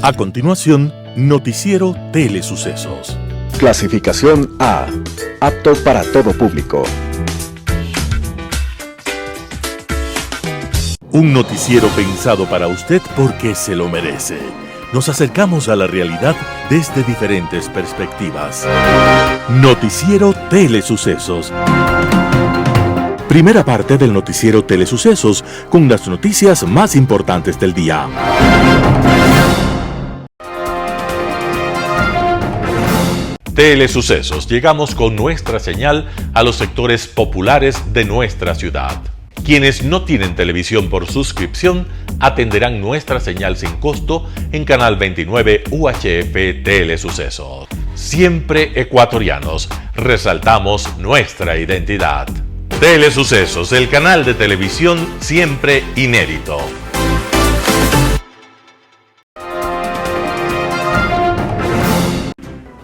A continuación, Noticiero Telesucesos. Clasificación A. Apto para todo público. Un noticiero pensado para usted porque se lo merece. Nos acercamos a la realidad desde diferentes perspectivas. Noticiero Telesucesos. Primera parte del Noticiero Telesucesos con las noticias más importantes del día. Telesucesos. Llegamos con nuestra señal a los sectores populares de nuestra ciudad. Quienes no tienen televisión por suscripción atenderán nuestra señal sin costo en Canal 29 UHF Telesucesos. Siempre ecuatorianos, resaltamos nuestra identidad. Telesucesos, el canal de televisión siempre inédito.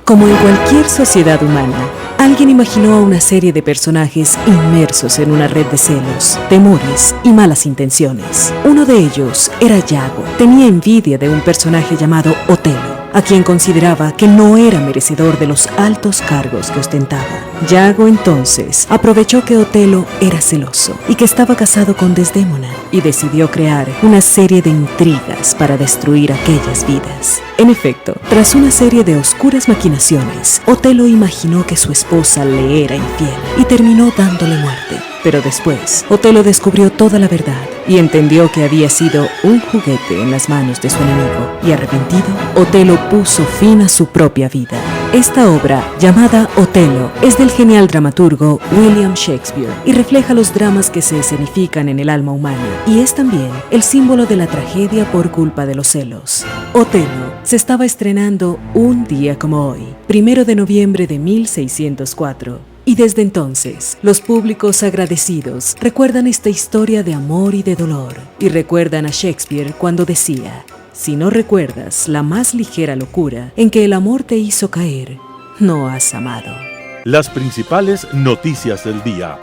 Como en cualquier sociedad humana, alguien imaginó a una serie de personajes inmersos en una red de celos, temores y malas intenciones. Uno de ellos era Yago. Tenía envidia de un personaje llamado Otelo, a quien consideraba que no era merecedor de los altos cargos que ostentaba. Yago entonces aprovechó que Otelo era celoso y que estaba casado con Desdémona y decidió crear una serie de intrigas para destruir aquellas vidas. En efecto, tras una serie de oscuras maquinaciones, Otelo imaginó que su esposa le era infiel y terminó dándole muerte. Pero después, Otelo descubrió toda la verdad y entendió que había sido un juguete en las manos de su enemigo. Y arrepentido, Otelo puso fin a su propia vida. Esta obra, llamada Otelo, es del genial dramaturgo William Shakespeare y refleja los dramas que se escenifican en el alma humana y es también el símbolo de la tragedia por culpa de los celos. Otelo se estaba estrenando un día como hoy, 1 de noviembre de 1604. Y desde entonces, los públicos agradecidos recuerdan esta historia de amor y de dolor, y recuerdan a Shakespeare cuando decía: si no recuerdas la más ligera locura en que el amor te hizo caer, no has amado. Las principales noticias del día.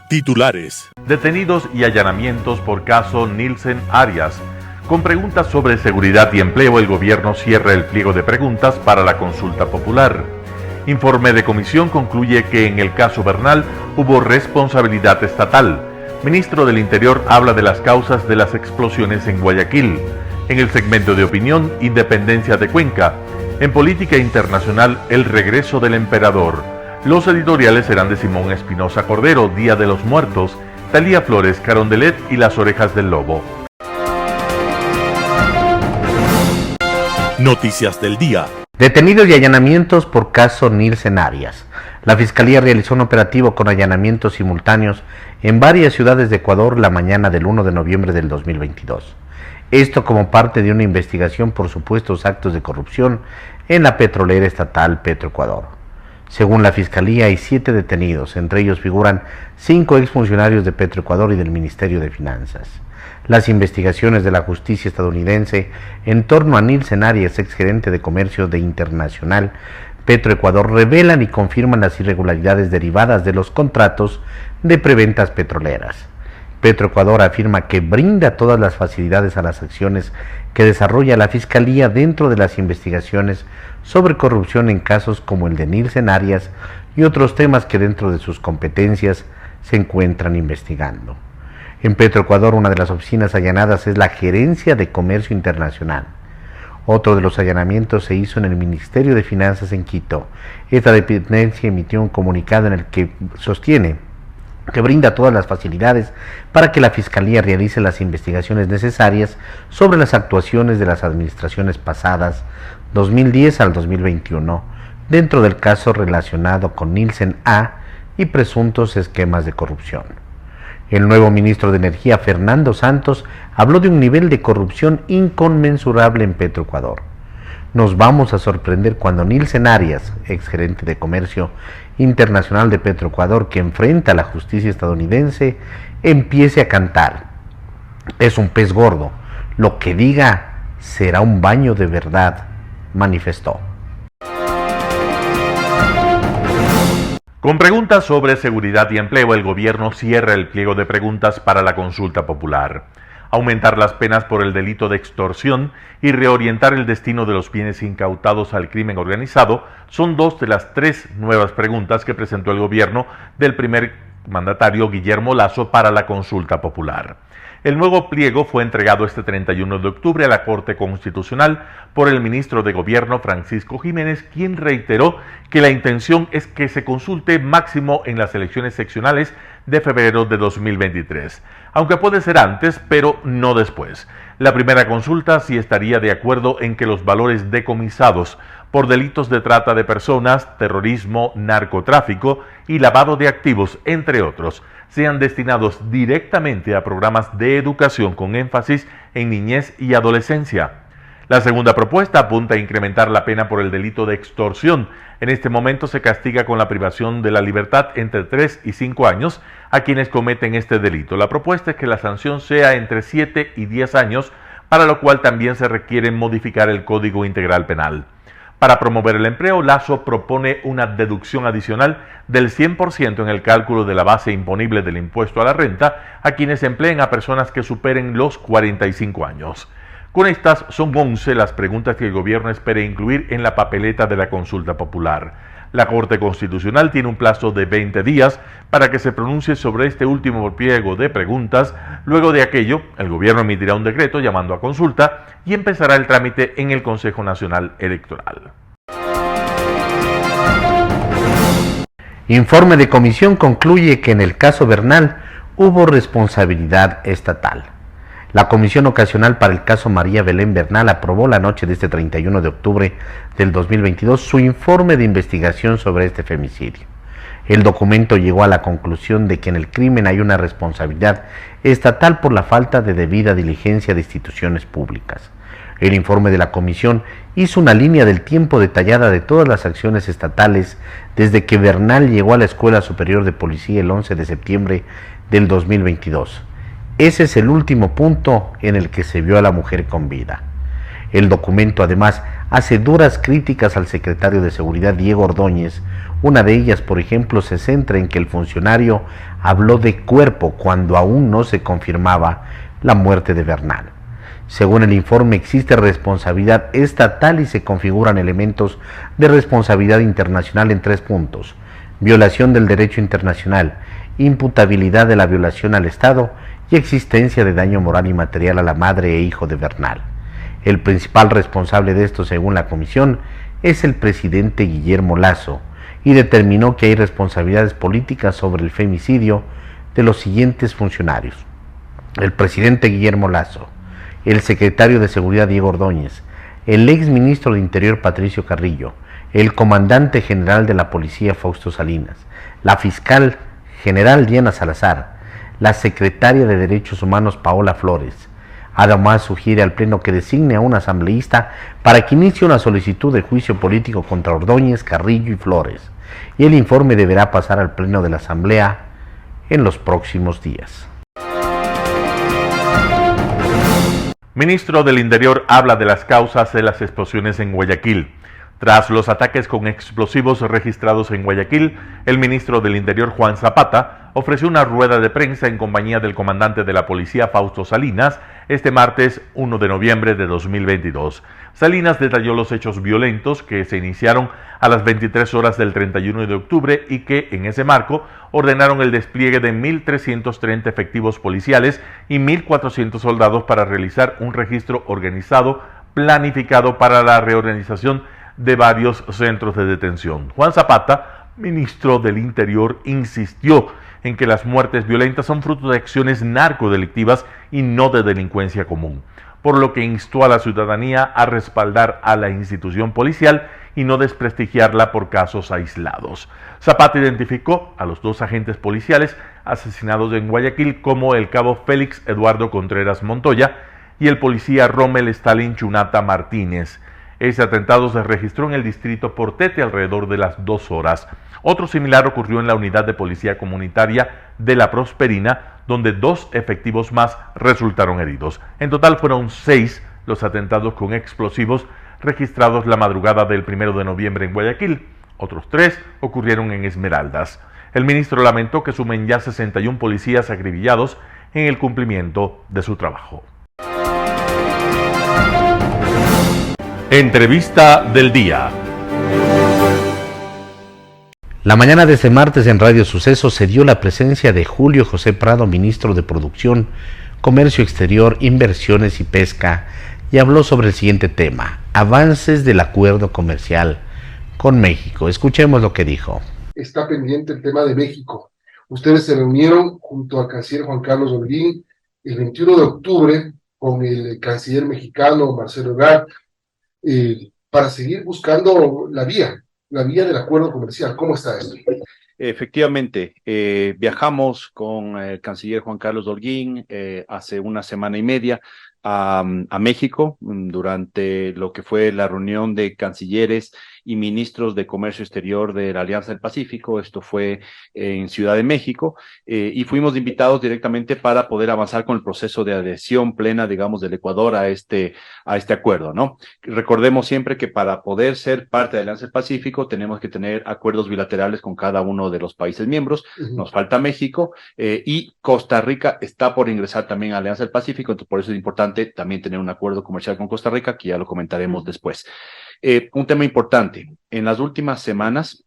Titulares. Detenidos y allanamientos por caso Nielsen Arias. Con preguntas sobre seguridad y empleo, el gobierno cierra el pliego de preguntas para la consulta popular. Informe de comisión concluye que en el caso Bernal hubo responsabilidad estatal. Ministro del Interior habla de las causas de las explosiones en Guayaquil. En el segmento de opinión, independencia de Cuenca. En política internacional, el regreso del emperador. Los editoriales serán de Simón Espinosa Cordero, Día de los Muertos, Talía Flores, Carondelet y Las Orejas del Lobo. Noticias del día. Detenidos y allanamientos por caso Nielsen Arias. La Fiscalía realizó un operativo con allanamientos simultáneos en varias ciudades de Ecuador la mañana del 1 de noviembre del 2022. Esto como parte de una investigación por supuestos actos de corrupción en la petrolera estatal Petroecuador. Según la Fiscalía, hay 7 detenidos, entre ellos figuran 5 exfuncionarios de Petroecuador y del Ministerio de Finanzas. Las investigaciones de la justicia estadounidense en torno a Nielsen Arias, exgerente de comercio de Internacional Petroecuador, revelan y confirman las irregularidades derivadas de los contratos de preventas petroleras. Petroecuador afirma que brinda todas las facilidades a las acciones que desarrolla la Fiscalía dentro de las investigaciones sobre corrupción en casos como el de Nielsen Arias y otros temas que dentro de sus competencias se encuentran investigando. En Petroecuador, una de las oficinas allanadas es la Gerencia de Comercio Internacional. Otro de los allanamientos se hizo en el Ministerio de Finanzas en Quito. Esta dependencia emitió un comunicado en el que sostiene que brinda todas las facilidades para que la Fiscalía realice las investigaciones necesarias sobre las actuaciones de las administraciones pasadas, 2010 al 2021, dentro del caso relacionado con Nielsen A y presuntos esquemas de corrupción. El nuevo ministro de Energía, Fernando Santos, habló de un nivel de corrupción inconmensurable en Petroecuador. Nos vamos a sorprender cuando Nielsen Arias, exgerente de Comercio Internacional de Petroecuador, que enfrenta a la justicia estadounidense, empiece a cantar. Es un pez gordo. Lo que diga será un baño de verdad, manifestó. Con preguntas sobre seguridad y empleo, el gobierno cierra el pliego de preguntas para la consulta popular. aumentar las penas por el delito de extorsión y reorientar el destino de los bienes incautados al crimen organizado son dos de las tres nuevas preguntas que presentó el gobierno del primer mandatario Guillermo Lasso para la consulta popular. El nuevo pliego fue entregado este 31 de octubre a la Corte Constitucional por el ministro de Gobierno Francisco Jiménez, quien reiteró que la intención es que se consulte máximo en las elecciones seccionales de febrero de 2023, aunque puede ser antes, pero no después. La primera consulta sí estaría de acuerdo en que los valores decomisados por delitos de trata de personas, terrorismo, narcotráfico y lavado de activos, entre otros, sean destinados directamente a programas de educación con énfasis en niñez y adolescencia. La segunda propuesta apunta a incrementar la pena por el delito de extorsión. En este momento se castiga con la privación de la libertad entre 3 y 5 años a quienes cometen este delito. La propuesta es que la sanción sea entre 7 y 10 años, para lo cual también se requiere modificar el Código Integral Penal. Para promover el empleo, Lasso propone una deducción adicional del 100% en el cálculo de la base imponible del impuesto a la renta a quienes empleen a personas que superen los 45 años. Con estas son 11 las preguntas que el gobierno espera incluir en la papeleta de la consulta popular. La Corte Constitucional tiene un plazo de 20 días para que se pronuncie sobre este último pliego de preguntas. Luego de aquello, el gobierno emitirá un decreto llamando a consulta y empezará el trámite en el Consejo Nacional Electoral. Informe de comisión concluye que en el caso Bernal hubo responsabilidad estatal. La Comisión Ocasional para el caso María Belén Bernal aprobó la noche de este 31 de octubre del 2022 su informe de investigación sobre este femicidio. El documento llegó a la conclusión de que en el crimen hay una responsabilidad estatal por la falta de debida diligencia de instituciones públicas. El informe de la comisión hizo una línea del tiempo detallada de todas las acciones estatales desde que Bernal llegó a la Escuela Superior de Policía el 11 de septiembre del 2022. Ese es el último punto en el que se vio a la mujer con vida. El documento además hace duras críticas al secretario de Seguridad Diego Ordóñez. Una de ellas, por ejemplo, se centra en que el funcionario habló de cuerpo cuando aún no se confirmaba la muerte de Bernal. Según el informe, existe responsabilidad estatal y se configuran elementos de responsabilidad internacional en 3 puntos: violación del derecho internacional, imputabilidad de la violación al Estado y existencia de daño moral y material a la madre e hijo de Bernal. El principal responsable de esto, según la comisión, es el presidente Guillermo Lasso, y determinó que hay responsabilidades políticas sobre el femicidio de los siguientes funcionarios: el presidente Guillermo Lasso, el secretario de Seguridad Diego Ordóñez, el ex ministro de Interior Patricio Carrillo, el comandante general de la Policía Fausto Salinas, la fiscal general Diana Salazar, la secretaria de Derechos Humanos Paola Flores. Además, sugiere al Pleno que designe a un asambleísta para que inicie una solicitud de juicio político contra Ordóñez, Carrillo y Flores, y el informe deberá pasar al Pleno de la Asamblea en los próximos días. Ministro del Interior habla de las causas de las explosiones en Guayaquil. Tras los ataques con explosivos registrados en Guayaquil, el ministro del Interior, Juan Zapata, ofreció una rueda de prensa en compañía del comandante de la policía, Fausto Salinas, este martes 1 de noviembre de 2022. Salinas detalló los hechos violentos que se iniciaron a las 23 horas del 31 de octubre y que, en ese marco, ordenaron el despliegue de 1.330 efectivos policiales y 1.400 soldados para realizar un registro organizado, planificado para la reorganización de varios centros de detención. Juan Zapata, ministro del Interior, insistió en que las muertes violentas son fruto de acciones narcodelictivas y no de delincuencia común, por lo que instó a la ciudadanía a respaldar a la institución policial y no desprestigiarla por casos aislados. Zapata identificó a los 2 agentes policiales asesinados en Guayaquil como el cabo Félix Eduardo Contreras Montoya y el policía Rommel Stalin Chunata Martínez. Ese atentado se registró en el distrito Portete alrededor de las 2 horas. Otro similar ocurrió en la unidad de policía comunitaria de La Prosperina, donde 2 efectivos más resultaron heridos. En total fueron 6 los atentados con explosivos registrados la madrugada del 1 de noviembre en Guayaquil. Otros 3 ocurrieron en Esmeraldas. El ministro lamentó que sumen ya 61 policías acribillados en el cumplimiento de su trabajo. Entrevista del día. La mañana de este martes en Radio Sucesos se dio la presencia de Julio José Prado, ministro de Producción, Comercio Exterior, Inversiones y Pesca, y habló sobre el siguiente tema: avances del acuerdo comercial con México. Escuchemos lo que dijo. Está pendiente el tema de México. Ustedes se reunieron junto al canciller Juan Carlos Holguín el 21 de octubre con el canciller mexicano Marcelo Ebrard para seguir buscando la vía del acuerdo comercial. ¿Cómo está esto? Efectivamente, viajamos con el canciller Juan Carlos Holguín hace una semana y media a México durante lo que fue la reunión de cancilleres y ministros de Comercio Exterior de la Alianza del Pacífico. Esto fue en Ciudad de México, y fuimos invitados directamente para poder avanzar con el proceso de adhesión plena, digamos, del Ecuador a este acuerdo, ¿no? Recordemos siempre que para poder ser parte de la Alianza del Pacífico tenemos que tener acuerdos bilaterales con cada uno de los países miembros. Nos falta México, y Costa Rica está por ingresar también a la Alianza del Pacífico, entonces por eso es importante también tener un acuerdo comercial con Costa Rica, que ya lo comentaremos después. Un tema importante: en las últimas semanas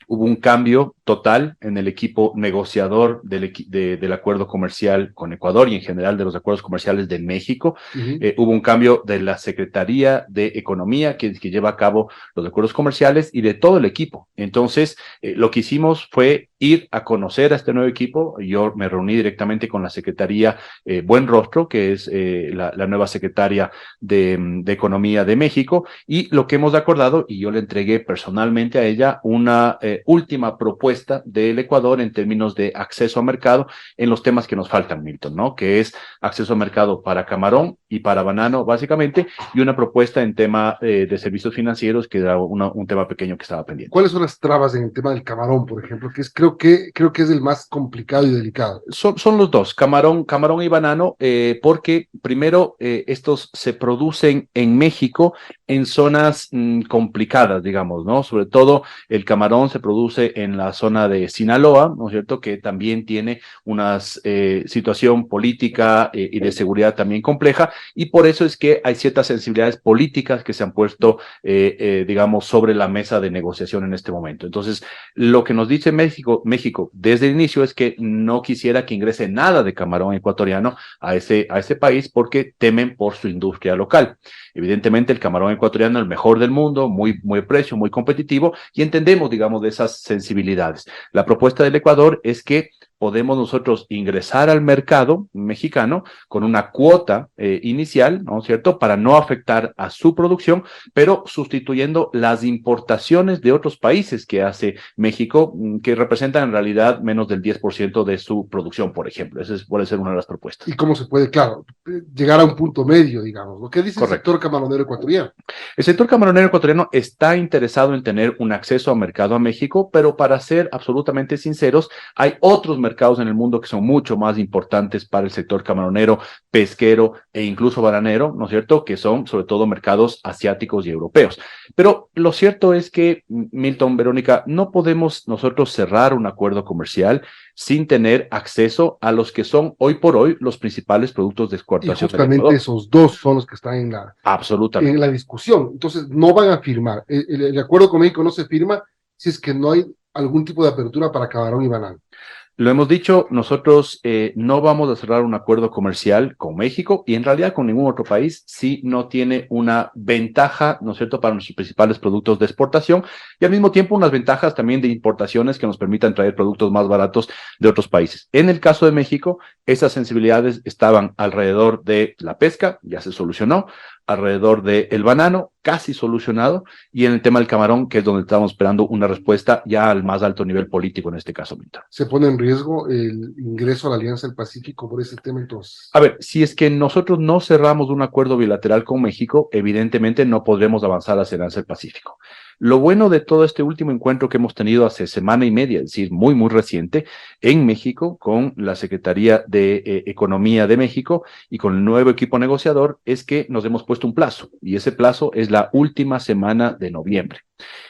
hubo un cambio total en el equipo negociador del acuerdo comercial con Ecuador y en general de los acuerdos comerciales de México. Hubo un cambio de la Secretaría de Economía que lleva a cabo los acuerdos comerciales y de todo el equipo. Entonces, lo que hicimos fue ir a conocer a este nuevo equipo. Yo me reuní directamente con la Secretaría Buen Rostro, que es la nueva secretaria de Economía de México, y lo que hemos acordado, y yo le entregué personalmente a ella una última propuesta del Ecuador en términos de acceso a mercado en los temas que nos faltan, Milton, ¿no? Que es acceso a mercado para camarón y para banano, básicamente, y una propuesta en tema de servicios financieros, que era un tema pequeño que estaba pendiente. ¿Cuáles son las trabas en el tema del camarón, por ejemplo? Que es, creo que es el más complicado y delicado. Son los dos, camarón y banano, porque primero estos se producen en México en zonas complicadas, digamos, ¿no? Sobre todo el camarón se produce en la zona de Sinaloa, ¿no es cierto?, que también tiene una situación política y de seguridad también compleja, y por eso es que hay ciertas sensibilidades políticas que se han puesto, digamos, sobre la mesa de negociación en este momento. Entonces, lo que nos dice México desde el inicio es que no quisiera que ingrese nada de camarón ecuatoriano a ese país porque temen por su industria local. Evidentemente, el camarón ecuatoriano es el mejor del mundo, muy precio, muy competitivo, y entendemos, digamos, de esas sensibilidades. La propuesta del Ecuador es que podemos nosotros ingresar al mercado mexicano con una cuota inicial, ¿no es cierto?, para no afectar a su producción, pero sustituyendo las importaciones de otros países que hace México, que representan en realidad menos del 10% de su producción, por ejemplo. Esa puede ser una de las propuestas. ¿Y cómo se puede, claro, llegar a un punto medio, digamos? ¿Lo que dice el sector camaronero ecuatoriano? El sector camaronero ecuatoriano está interesado en tener un acceso a mercado a México, pero para ser absolutamente sinceros, hay otros mercados en el mundo que son mucho más importantes para el sector camaronero, pesquero e incluso bananero, ¿no es cierto?, que son sobre todo mercados asiáticos y europeos. Pero lo cierto es que, Milton, Verónica, no podemos nosotros cerrar un acuerdo comercial sin tener acceso a los que son hoy por hoy los principales productos de exportación. Y justamente esos dos son los que están en la discusión. Entonces, no van a firmar. El acuerdo con México no se firma si es que no hay algún tipo de apertura para camarón y banano. Lo hemos dicho, nosotros no vamos a cerrar un acuerdo comercial con México y en realidad con ningún otro país si no tiene una ventaja, ¿no es cierto?, para nuestros principales productos de exportación y al mismo tiempo unas ventajas también de importaciones que nos permitan traer productos más baratos de otros países. En el caso de México, esas sensibilidades estaban alrededor de la pesca, ya se solucionó, alrededor del banano, casi solucionado, y en el tema del camarón, que es donde estamos esperando una respuesta ya al más alto nivel político en este caso, Milton. ¿Se pone en riesgo el ingreso a la Alianza del Pacífico por ese tema entonces? A ver, si es que nosotros no cerramos un acuerdo bilateral con México, evidentemente no podremos avanzar hacia la Alianza del Pacífico. Lo bueno de todo este último encuentro que hemos tenido hace semana y media, es decir, muy reciente, en México, con la Secretaría de Economía de México y con el nuevo equipo negociador, es que nos hemos puesto un plazo, y ese plazo es la última semana de noviembre.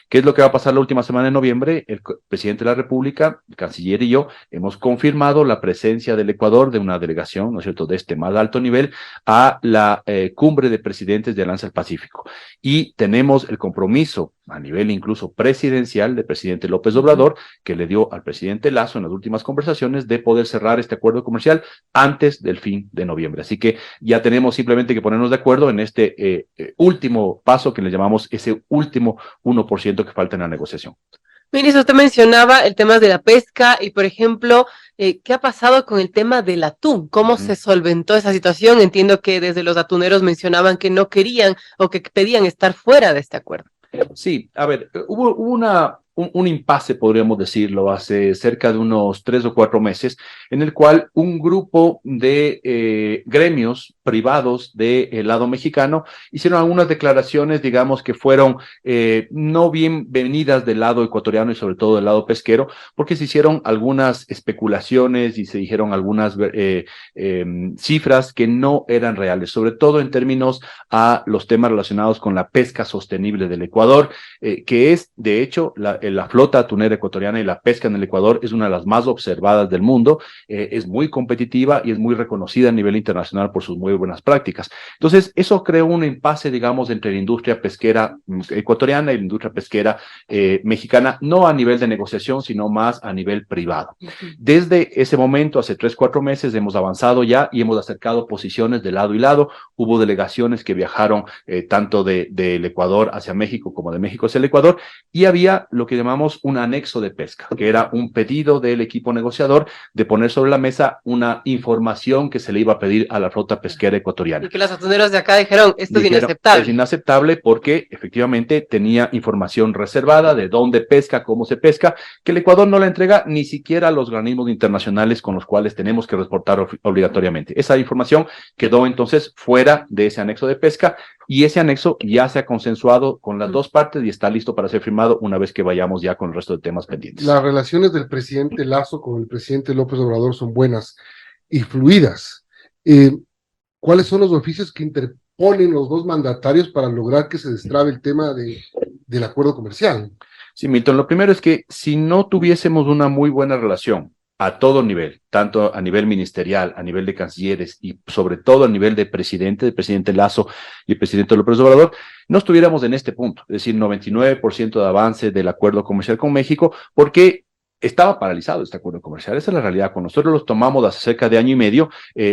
¿Qué es lo que va a pasar la última semana de noviembre? El presidente de la República, el canciller y yo hemos confirmado la presencia del Ecuador de una delegación, ¿no es cierto?, de este más alto nivel a la cumbre de presidentes de Alianza del Pacífico. Y tenemos el compromiso a nivel incluso presidencial del presidente López Obrador, que le dio al presidente Lasso en las últimas conversaciones de poder cerrar este acuerdo comercial antes del fin de noviembre. Así que ya tenemos simplemente que ponernos de acuerdo en este último paso que le llamamos ese último 1% que falta en la negociación. Ministro, usted mencionaba el tema de la pesca y, por ejemplo, ¿qué ha pasado con el tema del atún? ¿Cómo se solventó esa situación? Entiendo que desde los atuneros mencionaban que no querían o que pedían estar fuera de este acuerdo. Sí, a ver, hubo un impasse, podríamos decirlo, hace cerca de unos 3 o 4 meses, en el cual un grupo de gremios privados del lado mexicano hicieron algunas declaraciones, digamos, que fueron no bienvenidas del lado ecuatoriano y sobre todo del lado pesquero, porque se hicieron algunas especulaciones y se dijeron algunas cifras que no eran reales, sobre todo en términos a los temas relacionados con la pesca sostenible del Ecuador, que es, de hecho, la flota atunera ecuatoriana y la pesca en el Ecuador es una de las más observadas del mundo, es muy competitiva y es muy reconocida a nivel internacional por sus muy buenas prácticas. Entonces, eso creó un impasse, digamos, entre la industria pesquera ecuatoriana y la industria pesquera mexicana, no a nivel de negociación, sino más a nivel privado. Desde ese momento, hace 3, 4 meses, hemos avanzado ya y hemos acercado posiciones de lado y lado. Hubo delegaciones que viajaron tanto del Ecuador hacia México como de México hacia el Ecuador, y había lo que llamamos un anexo de pesca, que era un pedido del equipo negociador de poner sobre la mesa una información que se le iba a pedir a la flota pesquera ecuatoriana. Y que los atuneros de acá dijeron, esto es inaceptable. Es inaceptable porque efectivamente tenía información reservada de dónde pesca, cómo se pesca, que el Ecuador no la entrega ni siquiera a los organismos internacionales con los cuales tenemos que reportar obligatoriamente. Esa información quedó entonces fuera de ese anexo de pesca, y ese anexo ya se ha consensuado con las dos partes y está listo para ser firmado una vez que vayamos ya con el resto de temas pendientes. Las relaciones del presidente Lasso con el presidente López Obrador son buenas y fluidas. ¿Cuáles son los oficios que interponen los dos mandatarios para lograr que se destrabe el tema del acuerdo comercial? Sí, Milton, lo primero es que si no tuviésemos una muy buena relación a todo nivel, tanto a nivel ministerial, a nivel de cancilleres y sobre todo a nivel del presidente Lasso y el presidente López Obrador, no estuviéramos en este punto, es decir, 99% de avance del acuerdo comercial con México, porque estaba paralizado este acuerdo comercial. Esa es la realidad. Cuando nosotros los tomamos hace cerca de año y medio,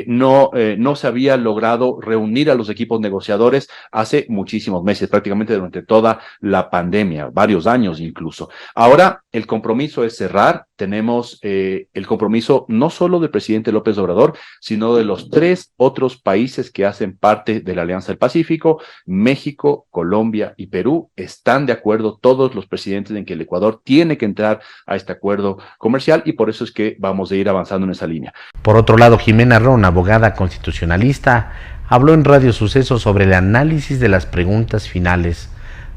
no se había logrado reunir a los equipos negociadores hace muchísimos meses, prácticamente durante toda la pandemia, varios años incluso. Ahora el compromiso es cerrar. Tenemos el compromiso no solo del presidente López Obrador, sino de los 3 otros países que hacen parte de la Alianza del Pacífico: México, Colombia y Perú. Están de acuerdo todos los presidentes en que el Ecuador tiene que entrar a este acuerdo comercial, y por eso es que vamos a ir avanzando en esa línea. Por otro lado, Jimena Ron, abogada constitucionalista, habló en Radio Suceso sobre el análisis de las preguntas finales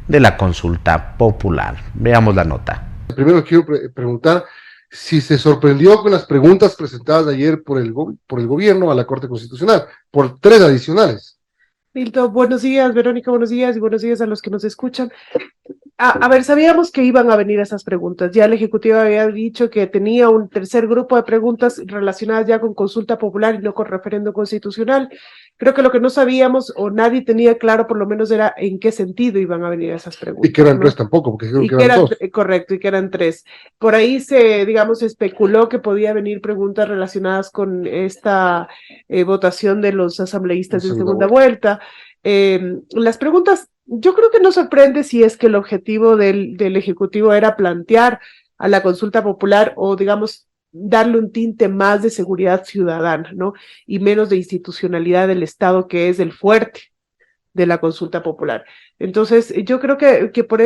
de la consulta popular. Veamos la nota. Primero quiero preguntar si se sorprendió con las preguntas presentadas ayer por el gobierno a la Corte Constitucional, por 3 adicionales. Milton, buenos días, Verónica, buenos días, y buenos días a los que nos escuchan. A ver, sabíamos que iban a venir esas preguntas. Ya el Ejecutivo había dicho que tenía un tercer grupo de preguntas relacionadas ya con consulta popular y no con referendo constitucional. Creo que lo que no sabíamos, o nadie tenía claro por lo menos, era en qué sentido iban a venir esas preguntas. Y que eran 3 tampoco, porque dijeron que eran 2. Correcto, y que eran 3. Por ahí digamos, especuló que podía venir preguntas relacionadas con esta votación de los asambleístas en segunda vuelta. Las preguntas, yo creo que no sorprende si es que el objetivo del Ejecutivo era plantear a la consulta popular, o digamos, darle un tinte más de seguridad ciudadana, ¿no? Y menos de institucionalidad del Estado, que es el fuerte de la consulta popular. Entonces, yo creo que por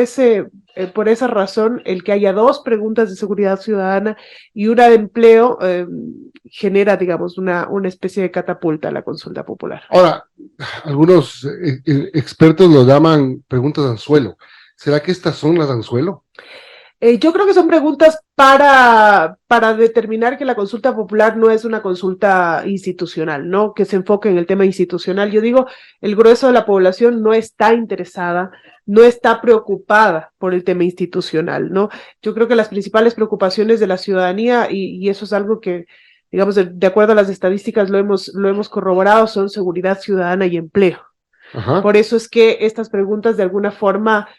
esa razón, el que haya 2 preguntas de seguridad ciudadana y una de empleo genera, digamos, una especie de catapulta a la consulta popular. Ahora, algunos expertos lo llaman preguntas de anzuelo. ¿Será que estas son las de anzuelo? Yo creo que son preguntas para determinar que la consulta popular no es una consulta institucional, ¿no? Que se enfoque en el tema institucional. Yo digo, el grueso de la población no está interesada, no está preocupada por el tema institucional, ¿no? Yo creo que las principales preocupaciones de la ciudadanía, y eso es algo que, digamos, de acuerdo a las estadísticas lo hemos corroborado, son seguridad ciudadana y empleo. Ajá. Por eso es que estas preguntas de alguna forma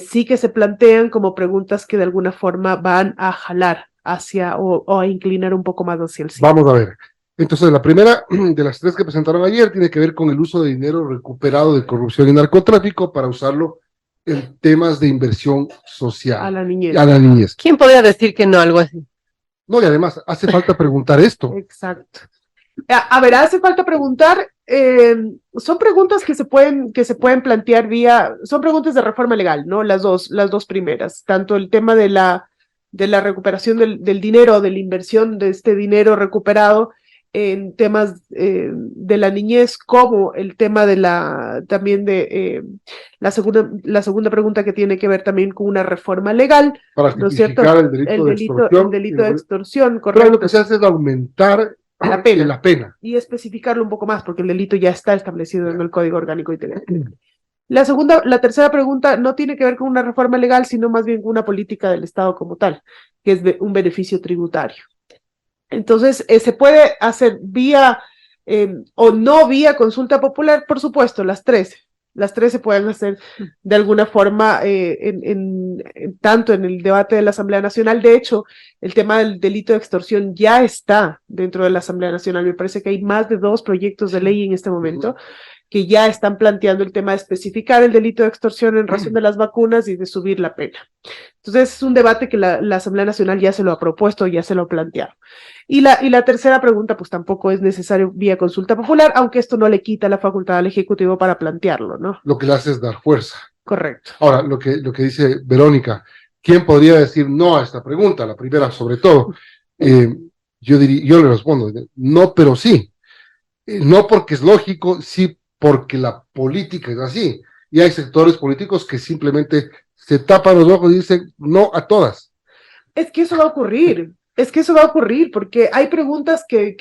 sí que se plantean como preguntas que de alguna forma van a jalar hacia o a inclinar un poco más hacia el sí. Vamos a ver. Entonces, la primera de las tres que presentaron ayer tiene que ver con el uso de dinero recuperado de corrupción y narcotráfico para usarlo en temas de inversión social. A la niñez. A la niñez. ¿Quién podría decir que no algo así? No, y además hace falta preguntar esto. Exacto. A ver, hace falta preguntar, son preguntas que se pueden plantear son preguntas de reforma legal, ¿no? Las dos primeras, tanto el tema de la recuperación del dinero, de la inversión de este dinero recuperado en temas de la niñez, como el tema de la segunda pregunta que tiene que ver también con una reforma legal, Para ¿no es cierto? tipificar el delito de extorsión. El delito de extorsión, Pero correcto. lo que se hace es aumentar la pena. Y especificarlo un poco más, porque el delito ya está establecido en el Código Orgánico Integral. La tercera pregunta no tiene que ver con una reforma legal, sino más bien con una política del Estado como tal, que es un beneficio tributario. Entonces, ¿se puede hacer vía o no vía consulta popular? Por supuesto, las tres. Las tres se pueden hacer de alguna forma tanto en el debate de la Asamblea Nacional. De hecho, el tema del delito de extorsión ya está dentro de la Asamblea Nacional. Me parece que hay más de 2 proyectos de ley en este momento que ya están planteando el tema de especificar el delito de extorsión en razón de las vacunas y de subir la pena. Entonces, es un debate que la Asamblea Nacional ya se lo ha propuesto, ya se lo ha planteado. Y la tercera pregunta, pues tampoco es necesario vía consulta popular, aunque esto no le quita la facultad al Ejecutivo para plantearlo, ¿no? Lo que le hace es dar fuerza. Correcto. Ahora, lo que dice Verónica, ¿quién podría decir no a esta pregunta? La primera, sobre todo. Yo le respondo, no, pero sí. No porque es lógico, sí porque la política es así. Y hay sectores políticos que simplemente se tapan los ojos y dicen no a todas. Es que eso va a ocurrir. Porque hay preguntas que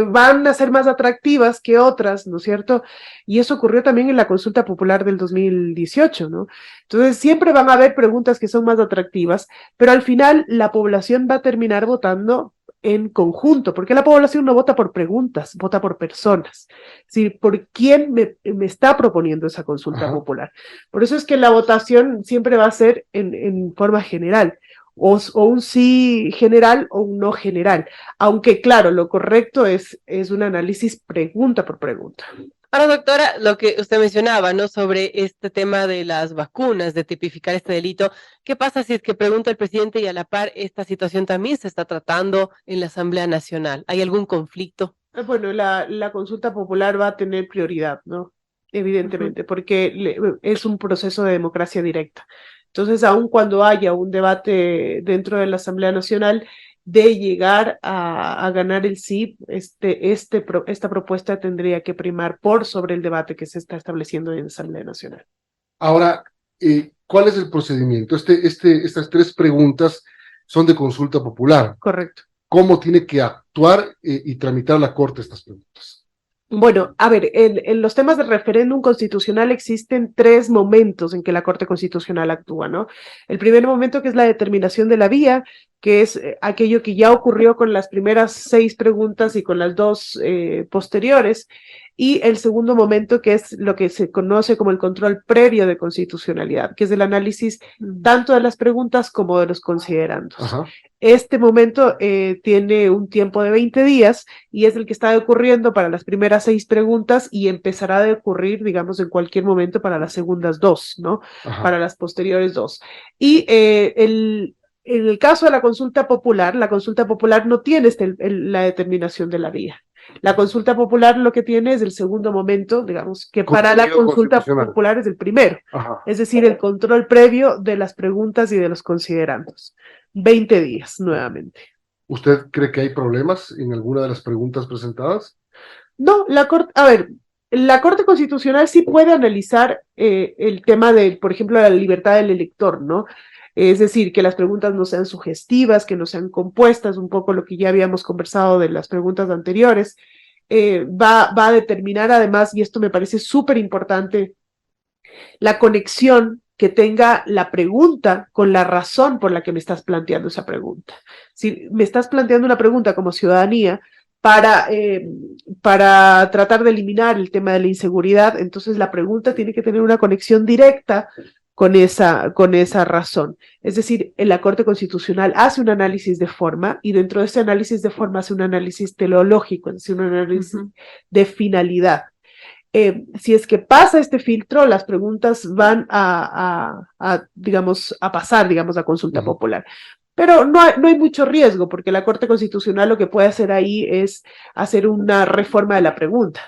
van a ser más atractivas que otras, ¿no es cierto? Y eso ocurrió también en la consulta popular del 2018, ¿no? Entonces siempre van a haber preguntas que son más atractivas, pero al final la población va a terminar votando en conjunto, porque la población no vota por preguntas, vota por personas, es decir, por quién me está proponiendo esa consulta popular. Por eso es que la votación siempre va a ser en forma general, o un sí general o un no general, aunque claro, lo correcto es un análisis pregunta por pregunta. Ahora, doctora, lo que usted mencionaba, ¿no? Sobre este tema de las vacunas, de tipificar este delito, ¿qué pasa si es que pregunta el presidente y a la par esta situación también se está tratando en la Asamblea Nacional? ¿Hay algún conflicto? Bueno, la consulta popular va a tener prioridad, ¿no? Evidentemente, porque es un proceso de democracia directa. Entonces, aun cuando haya un debate dentro de la Asamblea Nacional, de llegar a ganar el sí, esta propuesta tendría que primar por sobre el debate que se está estableciendo en la Asamblea Nacional. Ahora, ¿cuál es el procedimiento? Estas 3 preguntas son de consulta popular. Correcto. ¿Cómo tiene que actuar y tramitar la Corte estas preguntas? Bueno, a ver, en los temas de referéndum constitucional existen 3 momentos en que la Corte Constitucional actúa, ¿no? El primer momento, que es la determinación de la vía, que es aquello que ya ocurrió con las primeras 6 preguntas y con las 2 posteriores, y el segundo momento, que es lo que se conoce como el control previo de constitucionalidad, que es el análisis tanto de las preguntas como de los considerandos. Ajá. Este momento tiene un tiempo de 20 días y es el que está ocurriendo para las primeras 6 preguntas y empezará a ocurrir, digamos, en cualquier momento para las segundas 2, ¿no? Ajá. Para las posteriores 2. Y en el caso de la consulta popular no tiene la determinación de la vía. La consulta popular lo que tiene es el segundo momento, digamos, que para la consulta popular es el primero. Ajá. Es decir, el control previo de las preguntas y de los considerandos. 20 días, nuevamente. ¿Usted cree que hay problemas en alguna de las preguntas presentadas? No, la Corte Constitucional sí puede analizar el tema de, por ejemplo, la libertad del elector, ¿no? Es decir, que las preguntas no sean sugestivas, que no sean compuestas, un poco lo que ya habíamos conversado de las preguntas anteriores. Va a determinar además, y esto me parece súper importante, la conexión que tenga la pregunta con la razón por la que me estás planteando esa pregunta. Si me estás planteando una pregunta como ciudadanía para tratar de eliminar el tema de la inseguridad, entonces la pregunta tiene que tener una conexión directa con esa razón. Es decir, la Corte Constitucional hace un análisis de forma y dentro de ese análisis de forma hace un análisis teleológico, es decir, un análisis de finalidad. Si es que pasa este filtro, las preguntas van a pasar, a consulta popular. Pero no hay mucho riesgo, porque la Corte Constitucional lo que puede hacer ahí es hacer una reforma de la pregunta.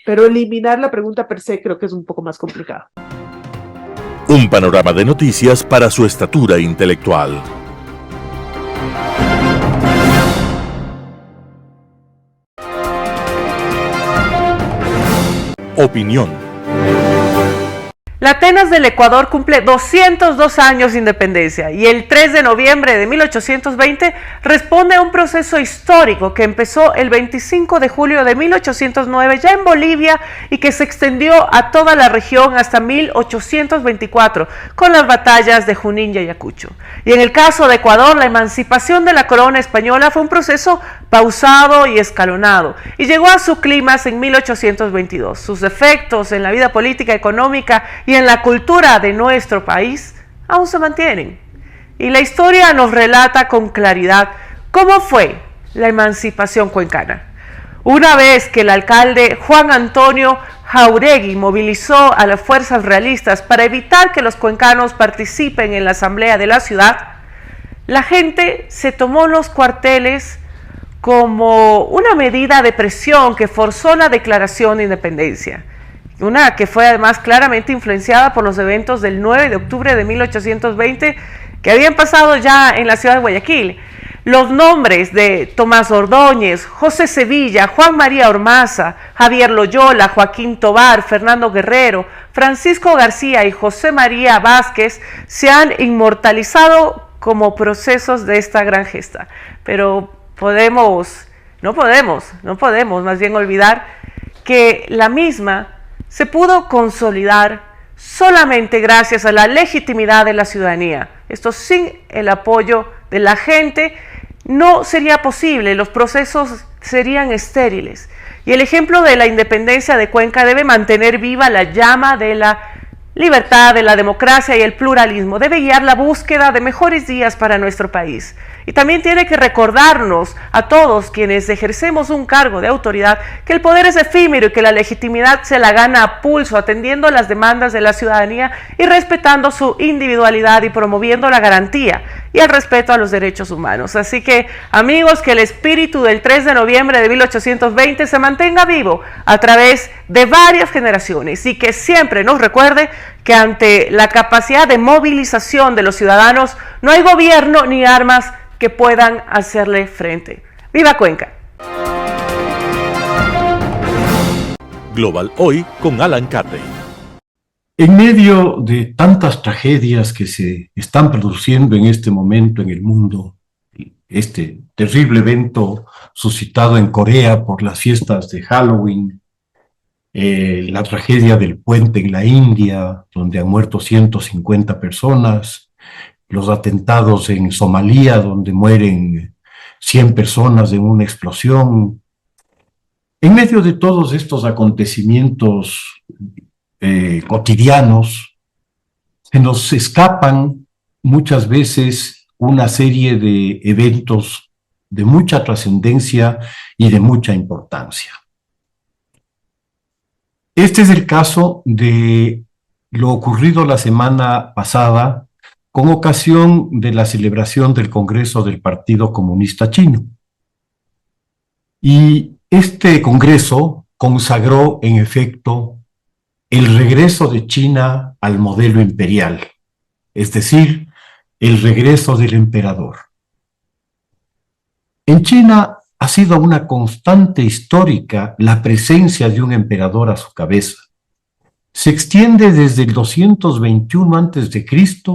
Pero eliminar la pregunta per se creo que es un poco más complicado. Un panorama de noticias para su estatura intelectual. Opinión. La Atenas del Ecuador cumple 202 años de independencia y el 3 de noviembre de 1820 responde a un proceso histórico que empezó el 25 de julio de 1809 ya en Bolivia y que se extendió a toda la región hasta 1824 con las batallas de Junín y Ayacucho. Y en el caso de Ecuador, la emancipación de la corona española fue un proceso pausado y escalonado y llegó a su clímax en 1822. Sus efectos en la vida política, económica y en la cultura de nuestro país aún se mantienen. Y la historia nos relata con claridad cómo fue la emancipación cuencana. Una vez que el alcalde Juan Antonio Jáuregui movilizó a las fuerzas realistas para evitar que los cuencanos participen en la asamblea de la ciudad, la gente se tomó los cuarteles como una medida de presión que forzó la declaración de independencia. Una que fue además claramente influenciada por los eventos del 9 de octubre de 1820 que habían pasado ya en la ciudad de Guayaquil. Los nombres de Tomás Ordóñez, José Sevilla, Juan María Ormaza, Javier Loyola, Joaquín Tobar, Fernando Guerrero, Francisco García y José María Vázquez se han inmortalizado como procesos de esta gran gesta. Pero no podemos más bien olvidar que la misma se pudo consolidar solamente gracias a la legitimidad de la ciudadanía. Esto sin el apoyo de la gente no sería posible, los procesos serían estériles. Y el ejemplo de la independencia de Cuenca debe mantener viva la llama de la libertad, de la democracia y el pluralismo. Debe guiar la búsqueda de mejores días para nuestro país. Y también tiene que recordarnos a todos quienes ejercemos un cargo de autoridad que el poder es efímero y que la legitimidad se la gana a pulso, atendiendo las demandas de la ciudadanía y respetando su individualidad y promoviendo la garantía y el respeto a los derechos humanos. Así que, amigos, que el espíritu del 3 de noviembre de 1820 se mantenga vivo a través de varias generaciones y que siempre nos recuerde que ante la capacidad de movilización de los ciudadanos no hay gobierno ni armas que puedan hacerle frente. ¡Viva Cuenca! Global Hoy con Alan Carney. En medio de tantas tragedias que se están produciendo en este momento en el mundo, este terrible evento suscitado en Corea por las fiestas de Halloween, la tragedia del puente en la India, donde han muerto 150 personas, los atentados en Somalia, donde mueren 100 personas en una explosión. En medio de todos estos acontecimientos cotidianos, se nos escapan muchas veces una serie de eventos de mucha trascendencia y de mucha importancia. Este es el caso de lo ocurrido la semana pasada con ocasión de la celebración del Congreso del Partido Comunista Chino. Y este Congreso consagró, en efecto, el regreso de China al modelo imperial, es decir, el regreso del emperador. En China ha sido una constante histórica la presencia de un emperador a su cabeza. se extiende desde el 221 a.C.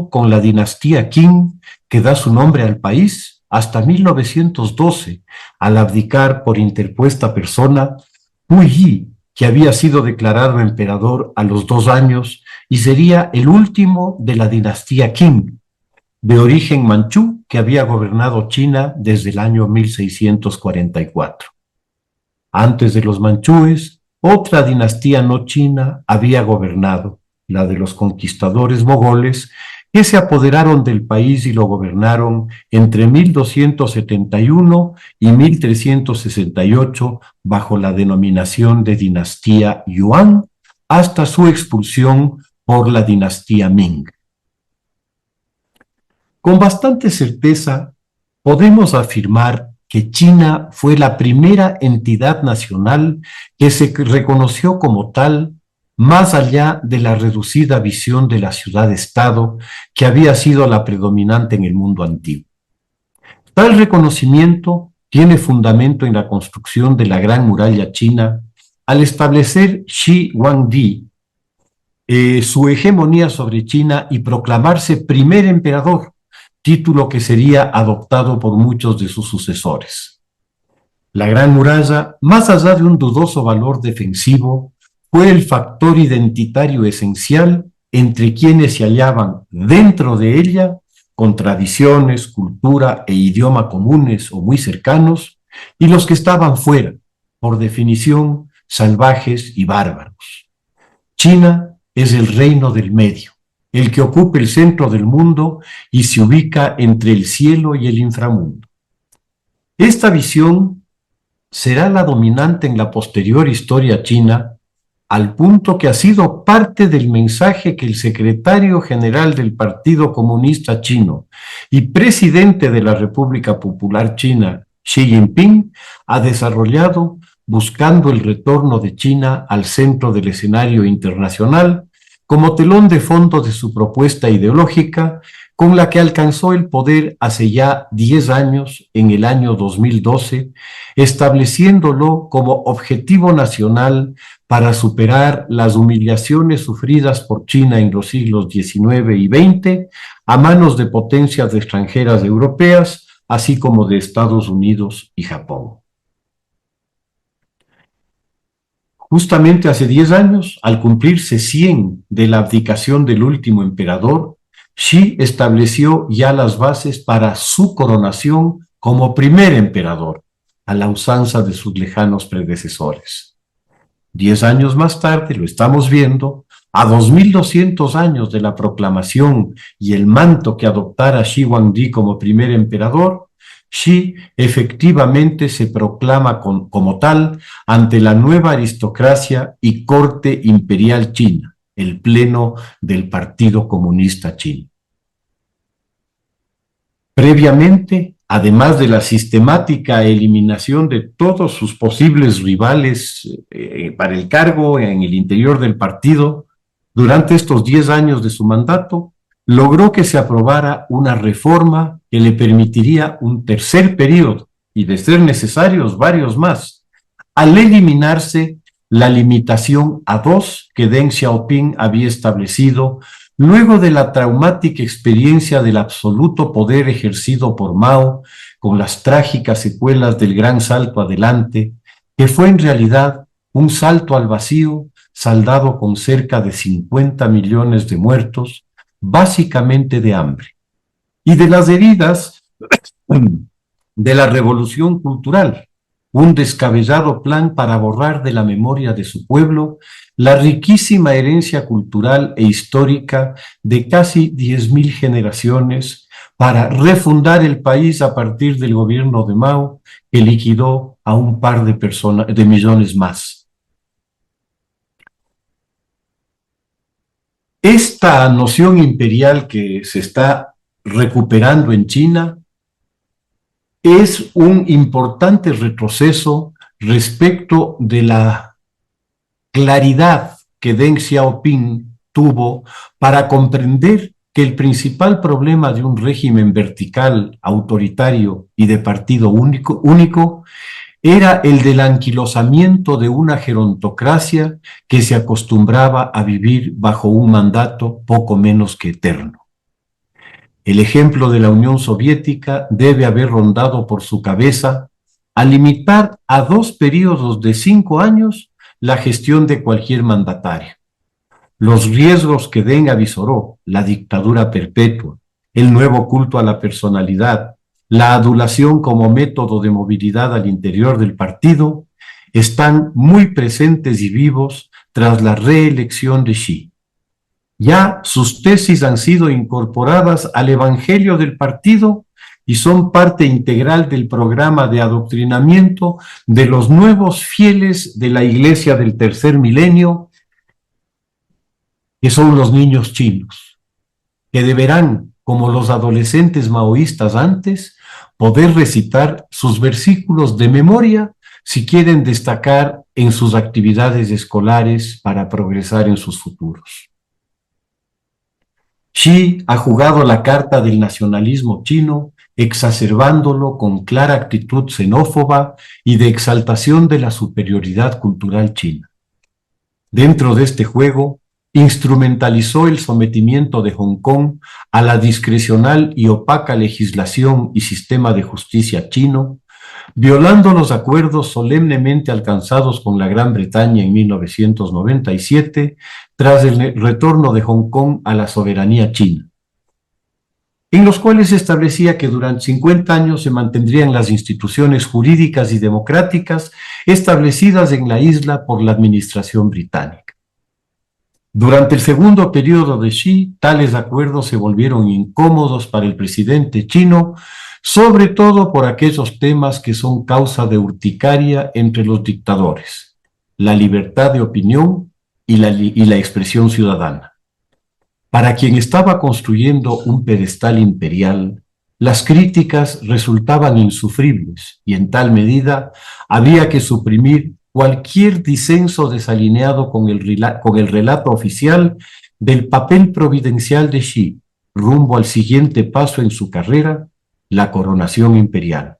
con la dinastía Qing, que da su nombre al país, hasta 1912, al abdicar por interpuesta persona Pu Yi, que había sido declarado emperador a los 2 años y sería el último de la dinastía Qing, de origen manchú, que había gobernado China desde el año 1644. Antes de los manchúes, otra dinastía no china había gobernado, la de los conquistadores mogoles, que se apoderaron del país y lo gobernaron entre 1271 y 1368 bajo la denominación de dinastía Yuan, hasta su expulsión por la dinastía Ming. Con bastante certeza podemos afirmar que China fue la primera entidad nacional que se reconoció como tal, más allá de la reducida visión de la ciudad-estado que había sido la predominante en el mundo antiguo. Tal reconocimiento tiene fundamento en la construcción de la Gran Muralla China al establecer Shi Huangdi su hegemonía sobre China y proclamarse primer emperador, título que sería adoptado por muchos de sus sucesores. La Gran Muralla, más allá de un dudoso valor defensivo, fue el factor identitario esencial entre quienes se hallaban dentro de ella, con tradiciones, cultura e idioma comunes o muy cercanos, y los que estaban fuera, por definición, salvajes y bárbaros. China es el reino del medio, el que ocupa el centro del mundo y se ubica entre el cielo y el inframundo. Esta visión será la dominante en la posterior historia china, al punto que ha sido parte del mensaje que el secretario general del Partido Comunista Chino y presidente de la República Popular China, Xi Jinping, ha desarrollado buscando el retorno de China al centro del escenario internacional como telón de fondo de su propuesta ideológica, con la que alcanzó el poder hace ya 10 años, en el año 2012, estableciéndolo como objetivo nacional para superar las humillaciones sufridas por China en los siglos XIX y XX a manos de potencias extranjeras europeas, así como de Estados Unidos y Japón. Justamente hace 10 años, al cumplirse 100 de la abdicación del último emperador, Xi estableció ya las bases para su coronación como primer emperador, a la usanza de sus lejanos predecesores. 10 años más tarde, lo estamos viendo, a 2200 años de la proclamación y el manto que adoptara Shi Huangdi como primer emperador, Xi efectivamente se proclama como tal ante la nueva aristocracia y corte imperial china, el pleno del Partido Comunista Chino. Previamente, además de la sistemática eliminación de todos sus posibles rivales para el cargo en el interior del partido, durante estos 10 años de su mandato, logró que se aprobara una reforma que le permitiría un tercer periodo y, de ser necesarios, varios más, al eliminarse la limitación a 2 que Deng Xiaoping había establecido luego de la traumática experiencia del absoluto poder ejercido por Mao, con las trágicas secuelas del gran salto adelante, que fue en realidad un salto al vacío saldado con cerca de 50 millones de muertos, básicamente de hambre, y de las heridas de la revolución cultural, un descabellado plan para borrar de la memoria de su pueblo la riquísima herencia cultural e histórica de casi 10.000 generaciones para refundar el país a partir del gobierno de Mao, que liquidó a un par de millones más. Esta noción imperial que se está recuperando en China es un importante retroceso respecto de la claridad que Deng Xiaoping tuvo para comprender que el principal problema de un régimen vertical, autoritario y de partido único era el del anquilosamiento de una gerontocracia que se acostumbraba a vivir bajo un mandato poco menos que eterno. El ejemplo de la Unión Soviética debe haber rondado por su cabeza a limitar a 2 periodos de 5 años la gestión de cualquier mandatario. Los riesgos que Deng avisoró, la dictadura perpetua, el nuevo culto a la personalidad, la adulación como método de movilidad al interior del partido, están muy presentes y vivos tras la reelección de Xi. Ya sus tesis han sido incorporadas al evangelio del partido y son parte integral del programa de adoctrinamiento de los nuevos fieles de la Iglesia del tercer milenio, que son los niños chinos, que deberán, como los adolescentes maoístas antes, poder recitar sus versículos de memoria si quieren destacar en sus actividades escolares para progresar en sus futuros. Xi ha jugado la carta del nacionalismo chino, exacerbándolo con clara actitud xenófoba y de exaltación de la superioridad cultural china. Dentro de este juego, instrumentalizó el sometimiento de Hong Kong a la discrecional y opaca legislación y sistema de justicia chino, violando los acuerdos solemnemente alcanzados con la Gran Bretaña en 1997 tras el retorno de Hong Kong a la soberanía china, en los cuales se establecía que durante 50 años se mantendrían las instituciones jurídicas y democráticas establecidas en la isla por la administración británica. Durante el segundo periodo de Xi, tales acuerdos se volvieron incómodos para el presidente chino, sobre todo por aquellos temas que son causa de urticaria entre los dictadores: la libertad de opinión y la expresión ciudadana. Para quien estaba construyendo un pedestal imperial, las críticas resultaban insufribles y en tal medida había que suprimir cualquier disenso desalineado con el relato oficial del papel providencial de Xi rumbo al siguiente paso en su carrera, la coronación imperial.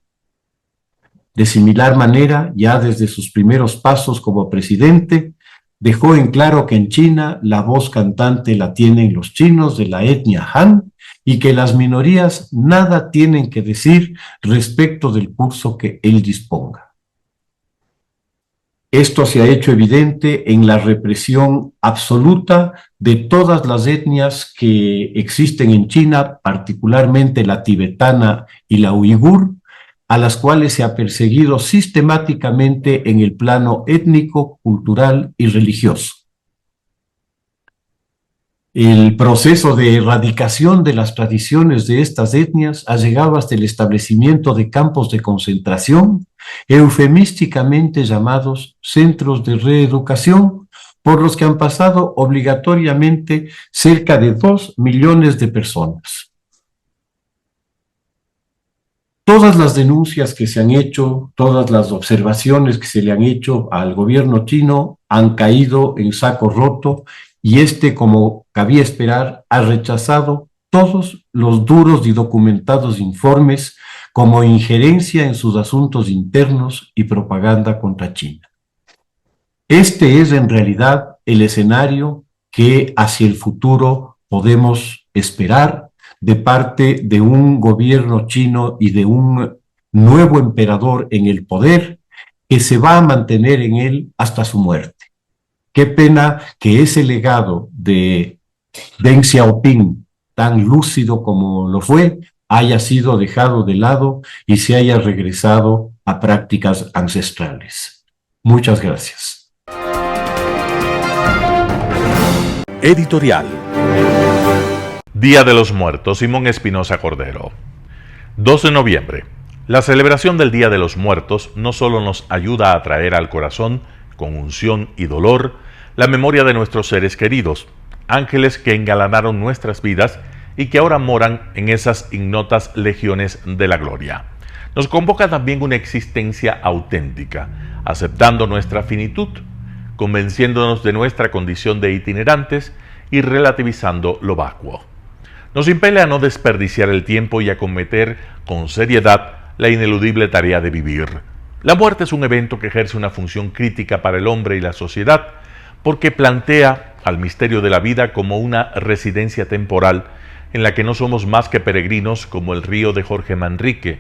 De similar manera, ya desde sus primeros pasos como presidente, dejó en claro que en China la voz cantante la tienen los chinos de la etnia Han y que las minorías nada tienen que decir respecto del curso que él disponga. Esto se ha hecho evidente en la represión absoluta de todas las etnias que existen en China, particularmente la tibetana y la uigur, a las cuales se ha perseguido sistemáticamente en el plano étnico, cultural y religioso. El proceso de erradicación de las tradiciones de estas etnias ha llegado hasta el establecimiento de campos de concentración, eufemísticamente llamados centros de reeducación, por los que han pasado obligatoriamente cerca de 2 millones de personas. Todas las denuncias que se han hecho, todas las observaciones que se le han hecho al gobierno chino han caído en saco roto y como cabía esperar, ha rechazado todos los duros y documentados informes como injerencia en sus asuntos internos y propaganda contra China. Este es en realidad el escenario que hacia el futuro podemos esperar de parte de un gobierno chino y de un nuevo emperador en el poder que se va a mantener en él hasta su muerte. Qué pena que ese legado de Deng Xiaoping, tan lúcido como lo fue, haya sido dejado de lado y se haya regresado a prácticas ancestrales. Muchas gracias. Editorial. Día de los Muertos, Simón Espinosa Cordero. 12 de noviembre. La celebración del Día de los Muertos no solo nos ayuda a traer al corazón, con unción y dolor, la memoria de nuestros seres queridos, ángeles que engalanaron nuestras vidas y que ahora moran en esas ignotas legiones de la gloria. Nos convoca también una existencia auténtica, aceptando nuestra finitud, convenciéndonos de nuestra condición de itinerantes y relativizando lo vacuo. Nos impele a no desperdiciar el tiempo y a cometer con seriedad la ineludible tarea de vivir, La muerte es un evento que ejerce una función crítica para el hombre y la sociedad porque plantea al misterio de la vida como una residencia temporal en la que no somos más que peregrinos, como el río de Jorge Manrique.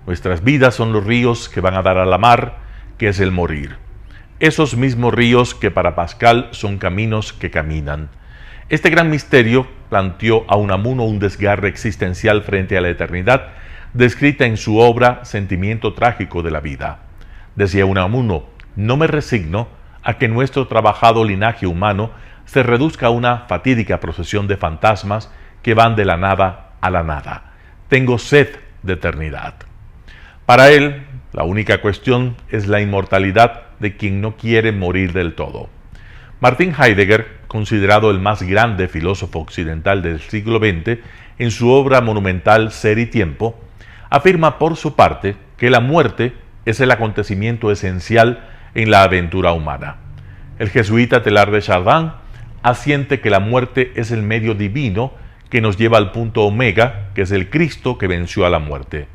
Nuestras vidas son los ríos que van a dar a la mar, que es el morir. Esos mismos ríos que para Pascal son caminos que caminan. Este gran misterio planteó a Unamuno un desgarre existencial frente a la eternidad, descrita en su obra Sentimiento trágico de la vida. Decía Unamuno: no me resigno a que nuestro trabajado linaje humano se reduzca a una fatídica procesión de fantasmas que van de la nada a la nada. Tengo sed de eternidad. Para él, la única cuestión es la inmortalidad de quien no quiere morir del todo. Martin Heidegger, considerado el más grande filósofo occidental del siglo XX, en su obra monumental Ser y Tiempo, afirma por su parte que la muerte es el acontecimiento esencial en la aventura humana. El jesuita Teilhard de Chardin asiente que la muerte es el medio divino que nos lleva al punto omega, que es el Cristo que venció a la muerte.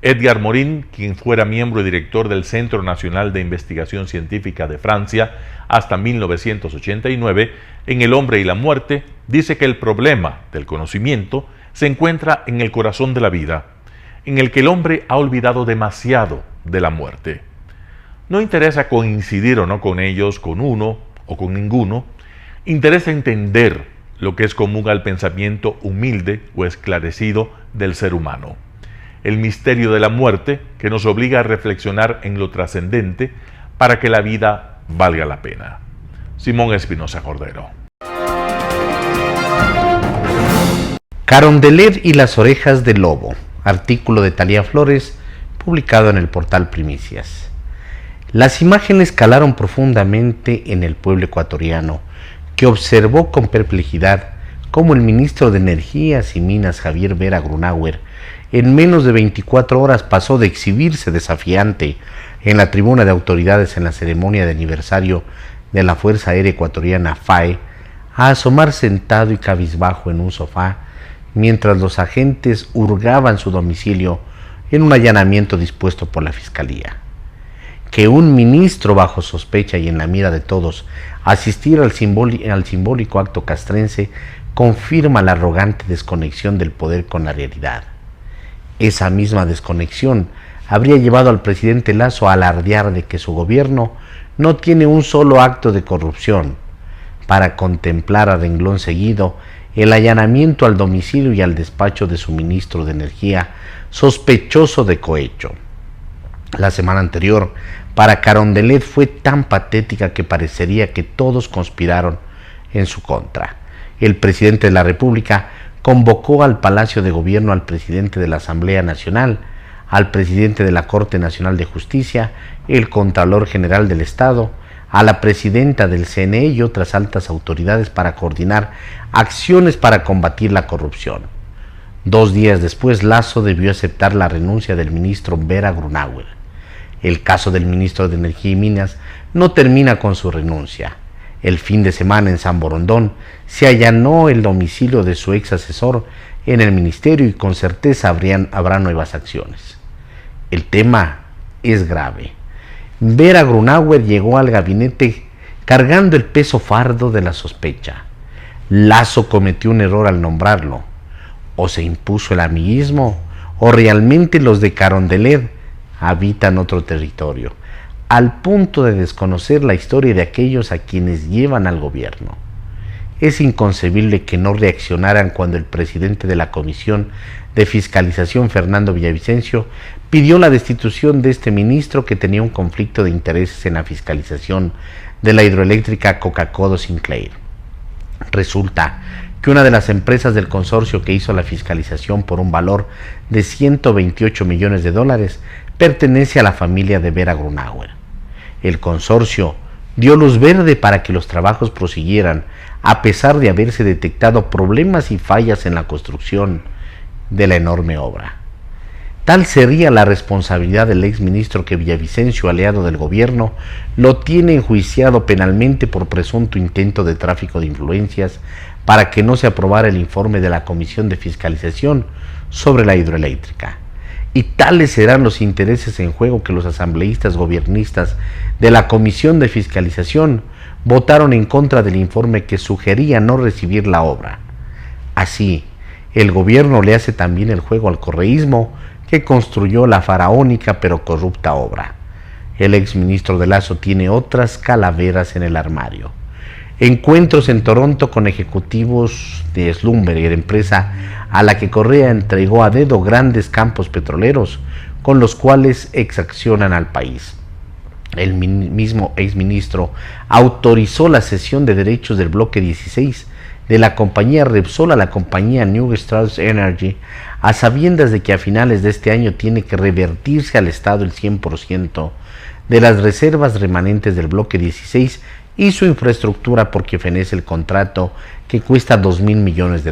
Edgar Morin, quien fuera miembro y director del Centro Nacional de Investigación Científica de Francia hasta 1989, en El hombre y la muerte, dice que el problema del conocimiento se encuentra en el corazón de la vida, en el que el hombre ha olvidado demasiado de la muerte. No interesa coincidir o no con ellos, con uno o con ninguno, interesa entender lo que es común al pensamiento humilde o esclarecido del ser humano. El misterio de la muerte que nos obliga a reflexionar en lo trascendente para que la vida valga la pena. Simón Espinosa Cordero. Carondelet y las orejas del lobo, artículo de Talía Flores, publicado en el portal Primicias. Las imágenes calaron profundamente en el pueblo ecuatoriano, que observó con perplejidad cómo el ministro de Energías y Minas, Javier Vera Grunauer, en menos de 24 horas pasó de exhibirse desafiante en la tribuna de autoridades en la ceremonia de aniversario de la Fuerza Aérea Ecuatoriana FAE, a asomar sentado y cabizbajo en un sofá, mientras los agentes hurgaban su domicilio en un allanamiento dispuesto por la Fiscalía. Que un ministro bajo sospecha y en la mira de todos asistiera al simbólico acto castrense confirma la arrogante desconexión del poder con la realidad. Esa misma desconexión habría llevado al presidente Lasso a alardear de que su gobierno no tiene un solo acto de corrupción, para contemplar a renglón seguido el allanamiento al domicilio y al despacho de su ministro de Energía, sospechoso de cohecho. La semana anterior, para Carondelet fue tan patética que parecería que todos conspiraron en su contra. El presidente de la República convocó al Palacio de Gobierno al presidente de la Asamblea Nacional, al presidente de la Corte Nacional de Justicia, el Contralor General del Estado, a la presidenta del CNE y otras altas autoridades para coordinar acciones para combatir la corrupción. 2 días después, Lasso debió aceptar la renuncia del ministro Vera Grunauer. El caso del ministro de Energía y Minas no termina con su renuncia. El fin de semana en San Borondón se allanó el domicilio de su ex asesor en el ministerio y con certeza habrá nuevas acciones. El tema es grave. Vera Grunauer llegó al gabinete cargando el peso fardo de la sospecha. Lasso cometió un error al nombrarlo. O se impuso el amiguismo, o realmente los de Carondelet habitan otro territorio, al punto de desconocer la historia de aquellos a quienes llevan al gobierno. Es inconcebible que no reaccionaran cuando el presidente de la Comisión de Fiscalización, Fernando Villavicencio, pidió la destitución de este ministro que tenía un conflicto de intereses en la fiscalización de la hidroeléctrica Coca-Cola Sinclair. Resulta que una de las empresas del consorcio que hizo la fiscalización por un valor de $128 millones pertenece a la familia de Vera Grunauer. El consorcio dio luz verde para que los trabajos prosiguieran, a pesar de haberse detectado problemas y fallas en la construcción de la enorme obra. Tal sería la responsabilidad del exministro que Villavicencio, aliado del gobierno, lo tiene enjuiciado penalmente por presunto intento de tráfico de influencias para que no se aprobara el informe de la Comisión de Fiscalización sobre la hidroeléctrica, y tales serán los intereses en juego que los asambleístas gobiernistas de la Comisión de Fiscalización votaron en contra del informe que sugería no recibir la obra. Así, el gobierno le hace también el juego al correísmo que construyó la faraónica pero corrupta obra. El exministro de Lasso tiene otras calaveras en el armario. Encuentros en Toronto con ejecutivos de Schlumberger, empresa a la que Correa entregó a dedo grandes campos petroleros con los cuales exaccionan al país. El mismo exministro autorizó la cesión de derechos del bloque 16 de la compañía Repsol a la compañía New Stars Energy, a sabiendas de que a finales de este año tiene que revertirse al Estado el 100% de las reservas remanentes del bloque 16 y su infraestructura porque fenece el contrato que cuesta $2,000 millones.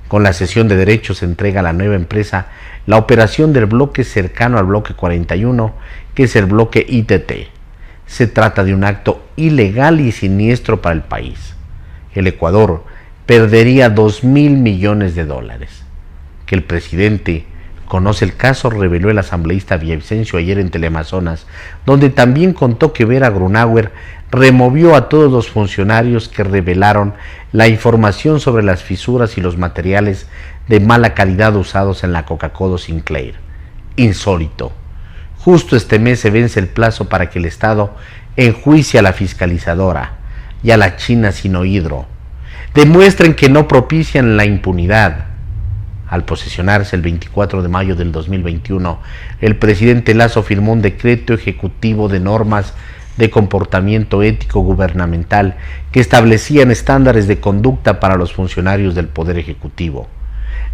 Con la cesión de derechos se entrega a la nueva empresa la operación del bloque cercano al bloque 41, que es el bloque ITT. Se trata de un acto ilegal y siniestro para el país. El Ecuador perdería $2,000 millones. Que el presidente conoce el caso, reveló el asambleísta Villavicencio ayer en Teleamazonas, donde también contó que Vera Grunauer removió a todos los funcionarios que revelaron la información sobre las fisuras y los materiales de mala calidad usados en la Coca-Cola Sinclair. Insólito. Justo este mes se vence el plazo para que el Estado enjuicie a la fiscalizadora y a la China Sinohydro. Demuestren que no propician la impunidad. Al posesionarse el 24 de mayo del 2021, el presidente Lasso firmó un decreto ejecutivo de normas de comportamiento ético gubernamental que establecían estándares de conducta para los funcionarios del Poder Ejecutivo.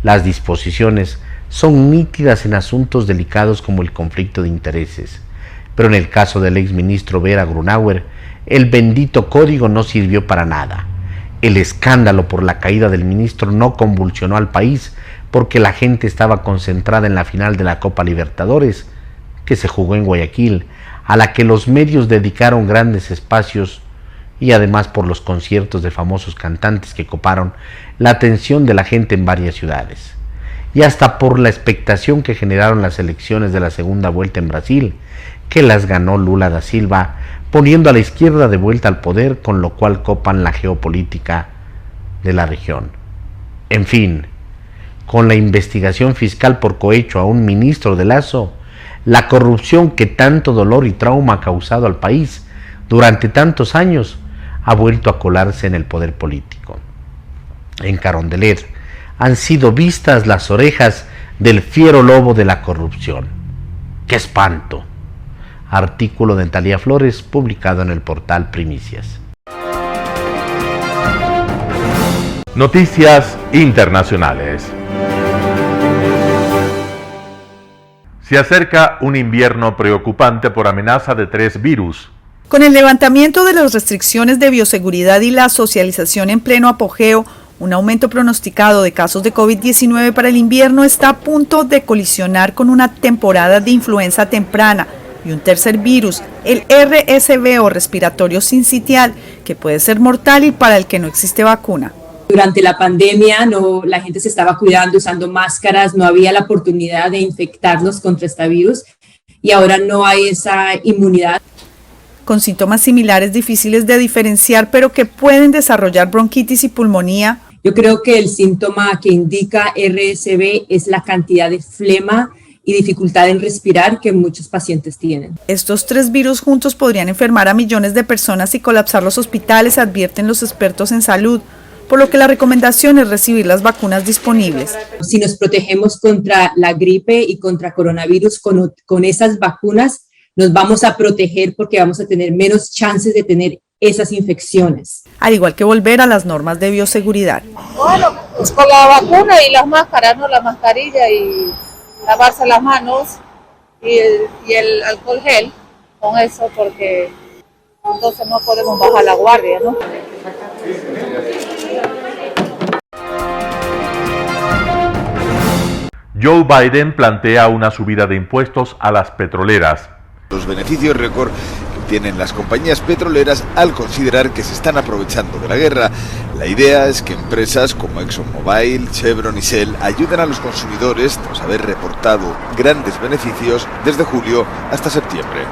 Las disposiciones son nítidas en asuntos delicados como el conflicto de intereses, pero en el caso del exministro Vera Grunauer, el bendito código no sirvió para nada. El escándalo por la caída del ministro no convulsionó al país porque la gente estaba concentrada en la final de la Copa Libertadores, que se jugó en Guayaquil, a la que los medios dedicaron grandes espacios, y además por los conciertos de famosos cantantes que coparon la atención de la gente en varias ciudades, y hasta por la expectación que generaron las elecciones de la segunda vuelta en Brasil, que las ganó Lula da Silva, poniendo a la izquierda de vuelta al poder, con lo cual copan la geopolítica de la región. En fin, con la investigación fiscal por cohecho a un ministro de Lasso, la corrupción que tanto dolor y trauma ha causado al país durante tantos años ha vuelto a colarse en el poder político. En Carondelet han sido vistas las orejas del fiero lobo de la corrupción. ¡Qué espanto! Artículo de Talía Flores, publicado en el portal Primicias. Noticias internacionales. Se acerca un invierno preocupante por amenaza de 3 virus. Con el levantamiento de las restricciones de bioseguridad y la socialización en pleno apogeo, un aumento pronosticado de casos de COVID-19 para el invierno está a punto de colisionar con una temporada de influenza temprana y un tercer virus, el RSV o respiratorio sincitial, que puede ser mortal y para el que no existe vacuna. Durante la pandemia la gente se estaba cuidando, usando máscaras, no había la oportunidad de infectarnos contra este virus y ahora no hay esa inmunidad. Con síntomas similares difíciles de diferenciar, pero que pueden desarrollar bronquitis y pulmonía. Yo creo que el síntoma que indica RSV es la cantidad de flema y dificultad en respirar que muchos pacientes tienen. Estos 3 virus juntos podrían enfermar a millones de personas y colapsar los hospitales, advierten los expertos en salud, por lo que la recomendación es recibir las vacunas disponibles. Si nos protegemos contra la gripe y contra coronavirus con esas vacunas, nos vamos a proteger porque vamos a tener menos chances de tener esas infecciones. Al igual que volver a las normas de bioseguridad. Bueno, pues con la vacuna y las máscaras, ¿no? La mascarilla y lavarse las manos y el alcohol gel, con eso, porque entonces no podemos bajar la guardia, ¿no? Joe Biden plantea una subida de impuestos a las petroleras. Los beneficios récord tienen las compañías petroleras al considerar que se están aprovechando de la guerra. La idea es que empresas como ExxonMobil, Chevron y Shell ayuden a los consumidores tras haber reportado grandes beneficios desde julio hasta septiembre.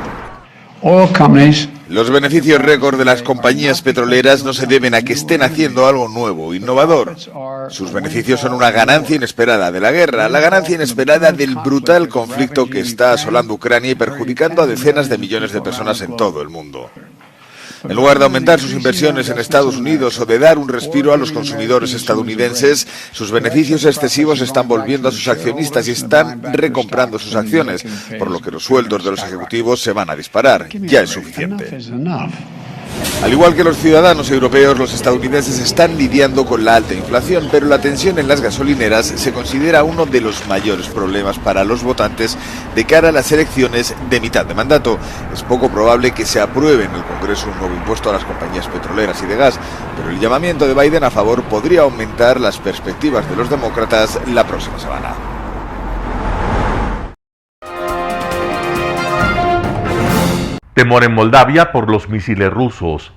Los beneficios récord de las compañías petroleras no se deben a que estén haciendo algo nuevo, innovador. Sus beneficios son una ganancia inesperada de la guerra, la ganancia inesperada del brutal conflicto que está asolando Ucrania y perjudicando a decenas de millones de personas en todo el mundo. En lugar de aumentar sus inversiones en Estados Unidos o de dar un respiro a los consumidores estadounidenses, sus beneficios excesivos están volviendo a sus accionistas y están recomprando sus acciones, por lo que los sueldos de los ejecutivos se van a disparar. Ya es suficiente. Al igual que los ciudadanos europeos, los estadounidenses están lidiando con la alta inflación, pero la tensión en las gasolineras se considera uno de los mayores problemas para los votantes de cara a las elecciones de mitad de mandato. Es poco probable que se apruebe en el Congreso un nuevo impuesto a las compañías petroleras y de gas, pero el llamamiento de Biden a favor podría aumentar las perspectivas de los demócratas la próxima semana. Temor en Moldavia por los misiles rusos.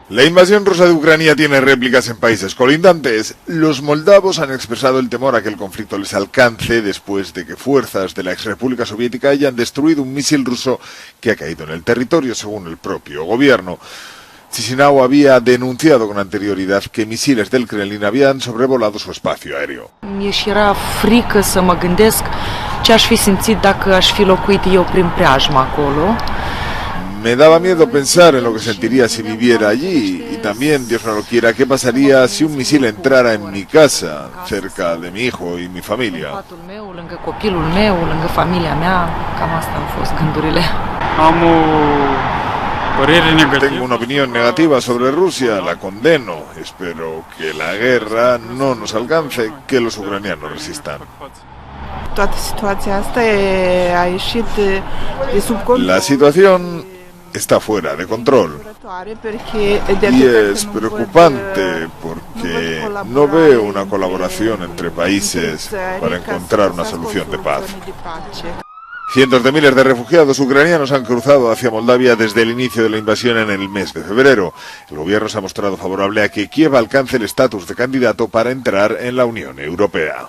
La invasión rusa de Ucrania tiene réplicas en países colindantes. Los moldavos han expresado el temor a que el conflicto les alcance después de que fuerzas de la exrepública soviética hayan destruido un misil ruso que ha caído en el territorio, según el propio gobierno. Chisinau había denunciado con anterioridad que misiles del Kremlin habían sobrevolado su espacio aéreo. Me daba miedo pensar en lo que sentiría si viviera allí, y también, Dios no lo quiera, qué pasaría si un misil entrara en mi casa, cerca de mi hijo y mi familia. Tengo una opinión negativa sobre Rusia, la condeno. Espero que la guerra no nos alcance, que los ucranianos resistan. La situación está fuera de control y es preocupante porque no veo una colaboración entre países para encontrar una solución de paz. Cientos de miles de refugiados ucranianos han cruzado hacia Moldavia desde el inicio de la invasión en el mes de febrero. El gobierno se ha mostrado favorable a que Kiev alcance el estatus de candidato para entrar en la Unión Europea.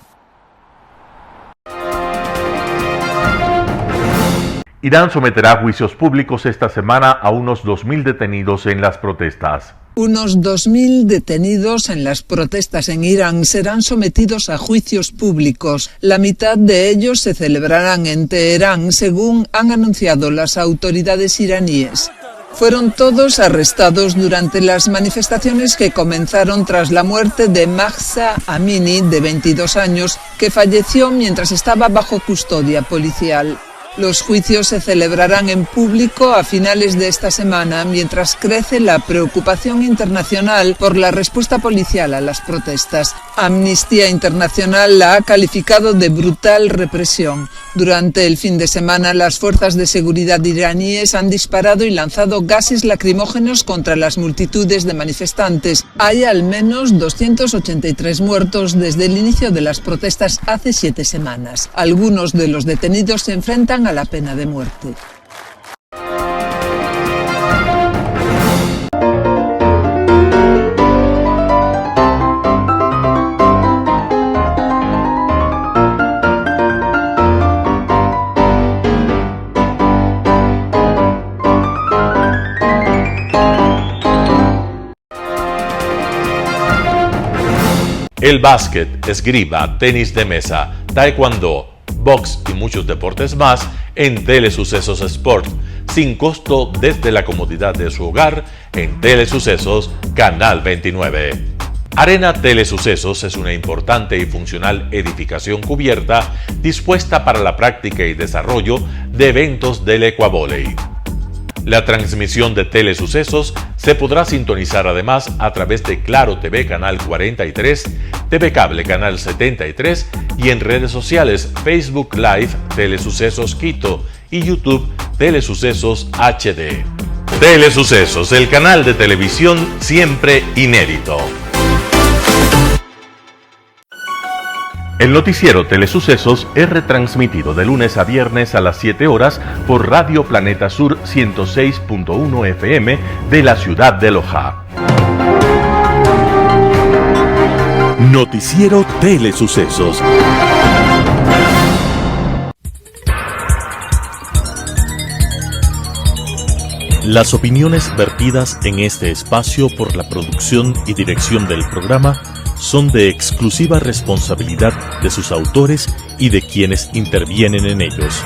Irán someterá a juicios públicos esta semana a unos 2.000 detenidos en las protestas. Unos 2.000 detenidos en las protestas en Irán serán sometidos a juicios públicos. La mitad de ellos se celebrarán en Teherán, según han anunciado las autoridades iraníes. Fueron todos arrestados durante las manifestaciones que comenzaron tras la muerte de Mahsa Amini, de 22 años, que falleció mientras estaba bajo custodia policial. Los juicios se celebrarán en público a finales de esta semana, mientras crece la preocupación internacional por la respuesta policial a las protestas. Amnistía Internacional la ha calificado de brutal represión. Durante el fin de semana, las fuerzas de seguridad iraníes han disparado y lanzado gases lacrimógenos contra las multitudes de manifestantes. Hay al menos 283 muertos desde el inicio de las protestas hace 7 semanas. Algunos de los detenidos se enfrentan a la pena de muerte. El básquet, esgrima, tenis de mesa, taekwondo, box y muchos deportes más en Telesucesos Sport, sin costo desde la comodidad de su hogar en Telesucesos Canal 29. Arena Telesucesos es una importante y funcional edificación cubierta dispuesta para la práctica y desarrollo de eventos del Ecuavóley. La transmisión de Telesucesos se podrá sintonizar además a través de Claro TV Canal 43, TV Cable Canal 73 y en redes sociales Facebook Live Telesucesos Quito y YouTube Telesucesos HD. Telesucesos, el canal de televisión siempre inédito. El noticiero Telesucesos es retransmitido de lunes a viernes a las 7 horas por Radio Planeta Sur 106.1 FM de la ciudad de Loja. Noticiero Telesucesos. Las opiniones vertidas en este espacio por la producción y dirección del programa son de exclusiva responsabilidad de sus autores y de quienes intervienen en ellos.